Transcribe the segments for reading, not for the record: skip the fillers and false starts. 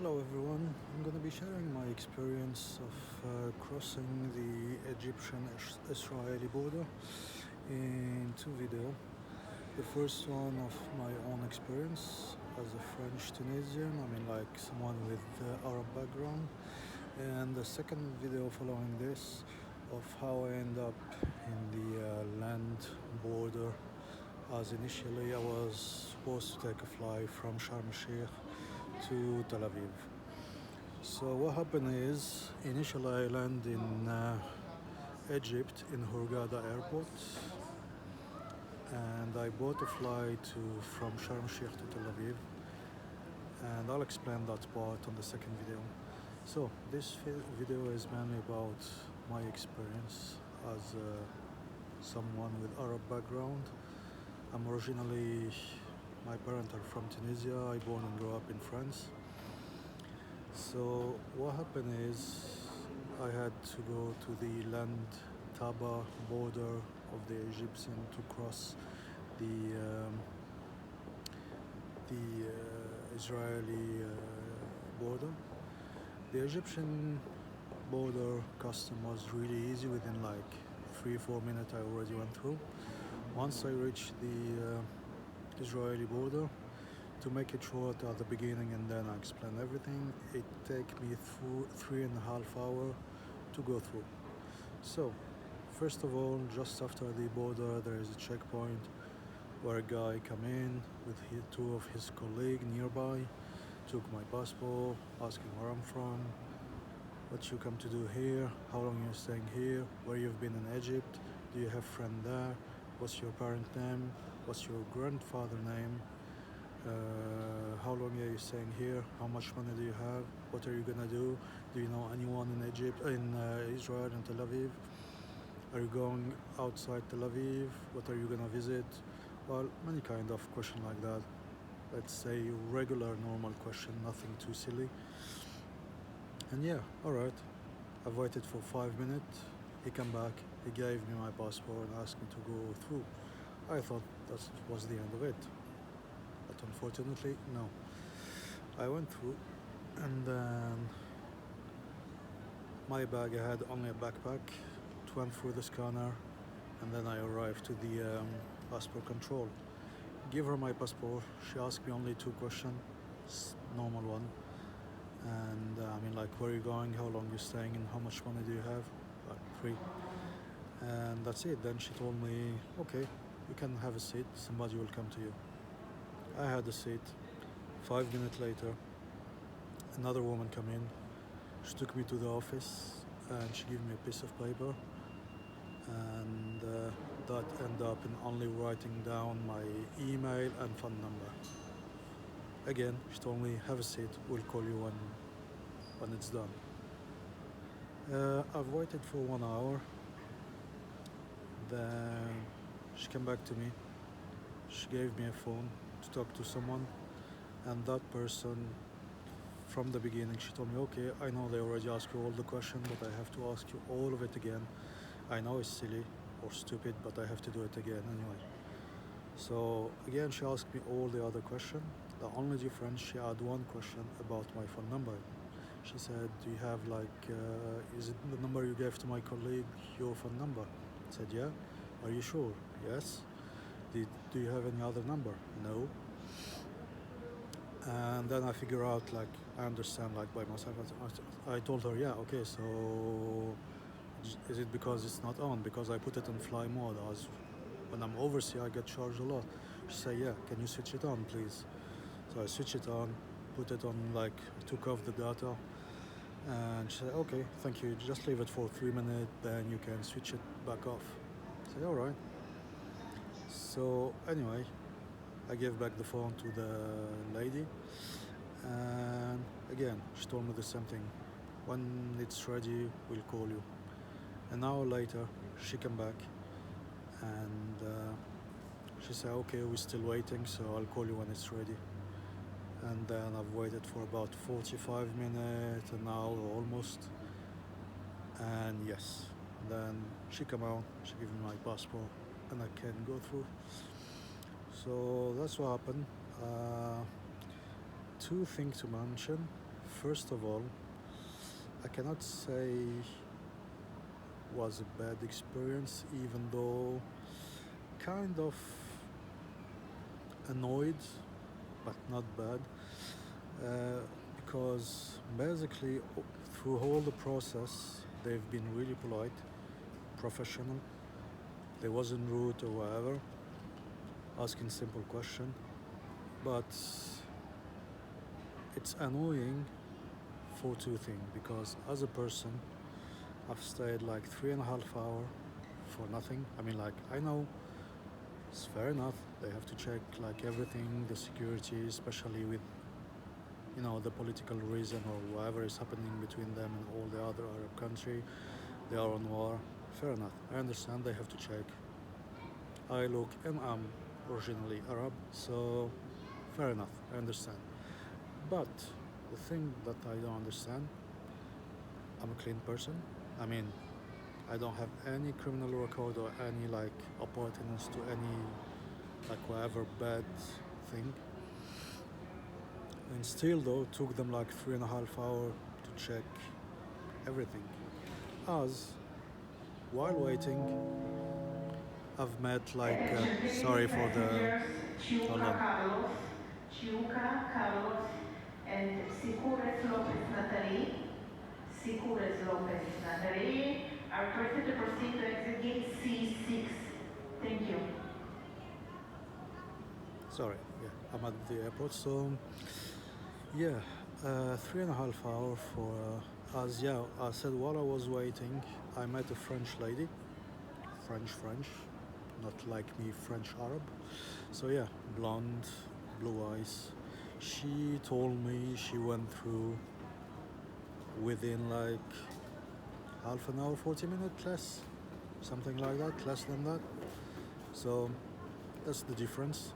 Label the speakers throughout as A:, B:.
A: Hello everyone, I'm going to be sharing my experience of crossing the Egyptian-Israeli border in two videos. The first one of my own experience as a French Tunisian, like someone with Arab background, and the second video following this of how I end up in the land border, as initially I was supposed to take a flight from Sharm el-Sheikh to Tel Aviv. So what happened is, initially I land in Egypt in Hurghada airport, and I bought a flight from Sharm el-Sheikh to Tel Aviv, and I'll explain that part on the second video. So this video is mainly about my experience as someone with Arab background. I'm originally, my parents are from Tunisia. I born and grew up in France. So what happened is I had to go to the land Taba border of the Egyptian to cross the Israeli border. The Egyptian border custom was really easy. Within like 3-4 minutes I already went through. Once I reached the Israeli border, to make it short at the beginning and then I explain everything, it take me through 3.5 hours to go through. So first of all, just after the border there is a checkpoint where a guy come in with two of his colleagues nearby, took my passport, asking where I'm from, what you come to do here, how long you're staying here, where you've been in Egypt, do you have friend there, what's your parent name, what's your grandfather name, how long are you staying here, how much money do you have, what are you gonna do you know anyone in Israel and Tel Aviv, are you going outside Tel Aviv, what are you gonna visit, well, many kind of question like that. Let's say regular normal question, nothing too silly. And yeah, alright, I've waited for 5 minutes, he came back, he gave me my passport and asked me to go through. I thought that was the end of it, but unfortunately no. I went through, and then my bag, I had only a backpack. It went through the scanner, and then I arrived to the passport control. Give her my passport, she asked me only two questions, normal one, and like where are you going, how long you're staying, and how much money do you have, like 3, and that's it. Then she told me, okay, you can have a seat, somebody will come to you. I had a seat. 5 minutes later, another woman came in. She took me to the office and she gave me a piece of paper, and that ended up in only writing down my email and phone number. Again, she told me, have a seat, we'll call you when it's done. I've waited for 1 hour. Then she came back to me. She gave me a phone to talk to someone, and that person, from the beginning, she told me, okay, I know they already asked you all the questions, but I have to ask you all of it again. I know it's silly or stupid, but I have to do it again anyway. So again, she asked me all the other questions. The only difference, she had one question about my phone number. She said, do you have is it the number you gave to my colleague your phone number? I said, yeah. Are you sure? Yes. Do you have any other number? No. And then I figure out, I understand by myself. I told her, yeah, okay, so is it because it's not on? Because I put it in fly mode, as when I'm overseas I get charged a lot. She said, yeah, can you switch it on please? So I switch it on, put it on, took off the data, and she said, okay, thank you, just leave it for 3 minutes, then you can switch it back off. I said, alright. So anyway, I gave back the phone to the lady, and again she told me the same thing, when it's ready we'll call you. An hour later she came back, and she said, okay, we're still waiting, so I'll call you when it's ready. And then I've waited for about 45 minutes, an hour almost, and yes, then she came out, she gave me my passport, and I can go through. So that's what happened. Two things to mention. first of all, I cannot say was a bad experience, even though kind of annoyed, but not bad, because basically through all the process they've been really polite, professional. They wasn't rude or whatever, asking simple question, but it's annoying for two things, because as a person I've stayed like 3.5 hours for nothing. I mean, like, I know it's fair enough, they have to check like everything, the security, especially with the political reason or whatever is happening between them and all the other Arab country. They are on war. Fair enough, I understand they have to check. I look and I'm originally Arab, so fair enough, I understand. But the thing that I don't understand, I'm a clean person. I mean, I don't have any criminal record or any like appartenance to any like whatever bad thing. And still though, it took them like 3.5 hours to check everything. As while waiting, I've met like sorry for the hold on.
B: Chiuca Carlos, and Sicures Lopez Nathalie. Sicures Lopez Nathalie are requested to proceed to exit gate C6. Thank you.
A: Sorry, yeah, I'm at the airport, so yeah, 3.5 hours for as yeah, I said while I was waiting, I met a French lady, French, not like me, French Arab. So yeah, blonde, blue eyes. She told me she went through within like half an hour, 40 minutes less, something like that, less than that. So that's the difference.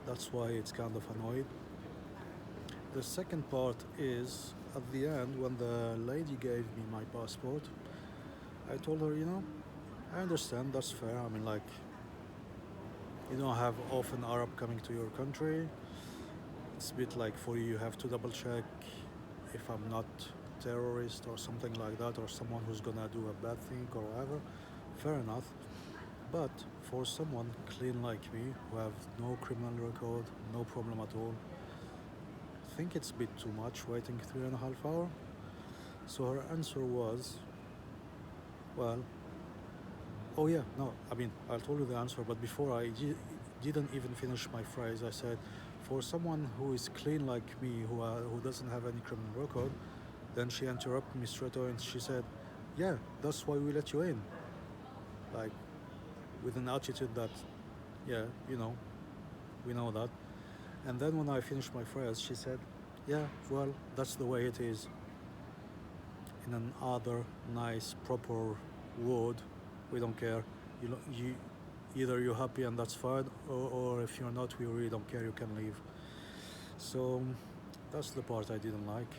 A: That's why it's kind of annoyed. The second part is at the end when the lady gave me my passport, I told her, I understand, that's fair. I mean, like, you don't have often Arab coming to your country. It's a bit like for you have to double check if I'm not terrorist or something like that, or someone who's gonna do a bad thing or whatever. Fair enough. But for someone clean like me, who have no criminal record, no problem at all, I think it's a bit too much waiting 3.5 hours. So her answer was, well, oh yeah, no, I mean, I told you the answer, but before I didn't even finish my phrase, I said, for someone who is clean like me, who doesn't have any criminal record, then she interrupted me straight away and she said, yeah, that's why we let you in. Like, with an attitude that, yeah, we know that. And then when I finished my phrase, she said, yeah, well, that's the way it is. In another nice, proper word, we don't care. You either you're happy and that's fine, or if you're not, we really don't care, you can leave. So that's the part I didn't like.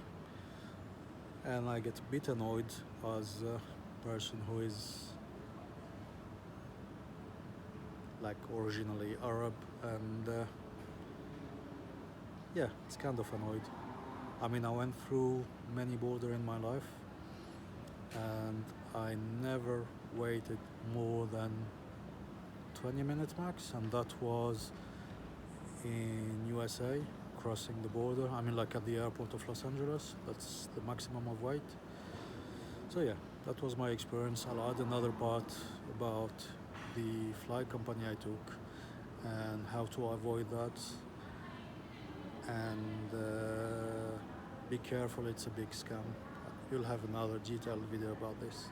A: And I get a bit annoyed as a person who is like originally Arab, and yeah, it's kind of annoyed. I mean, I went through many borders in my life, and I never waited more than 20 minutes max, and that was in USA, crossing the border. I mean, like at the airport of Los Angeles, that's the maximum of wait. So yeah, that was my experience. I'll add another part about the flight company I took and how to avoid that, and be careful, it's a big scam. You'll have another detailed video about this.